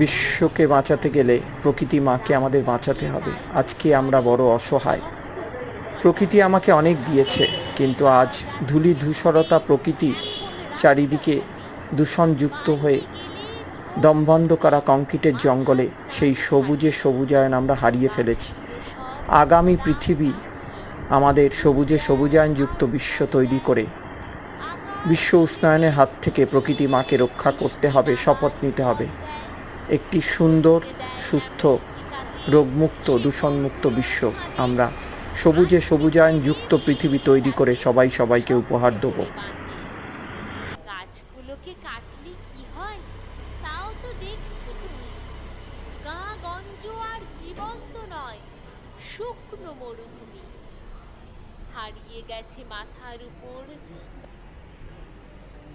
বিশ্বকে বাঁচাতে গেলে প্রকৃতি মাকে আমাদের বাঁচাতে হবে। আজকে আমরা বড় অসহায়। প্রকৃতি আমাকে অনেক দিয়েছে, কিন্তু আজ ধূলি ধূসরতা প্রকৃতি চারিদিকে দূষণযুক্ত হয়ে দমবন্ধ করা কংক্রিটের জঙ্গলে সেই সবুজের সবুজায়ন আমরা হারিয়ে ফেলেছি। আগামী পৃথিবী আমাদের সবুজে সবুজায়নযুক্ত বিশ্ব তৈরি করে বিশ্ব উষ্ণায়নের হাত থেকে প্রকৃতি মাকে রক্ষা করতে হবে, শপথ নিতে হবে। একটি সুন্দর, সুস্থ, রোগমুক্ত, দূষণমুক্ত বিশ্ব আমরা সবুজে সবুজায়নযুক্ত পৃথিবী তৈরি করে সবাই সবাইকে উপহার দেব। গাছগুলোকে কাটলে কি হয় তাও তো দেখছো তুমি। গা গঞ্জ আর জীবন্ত নয়, শুকনো মরুভূমি। হারিয়ে গেছে মাথার উপর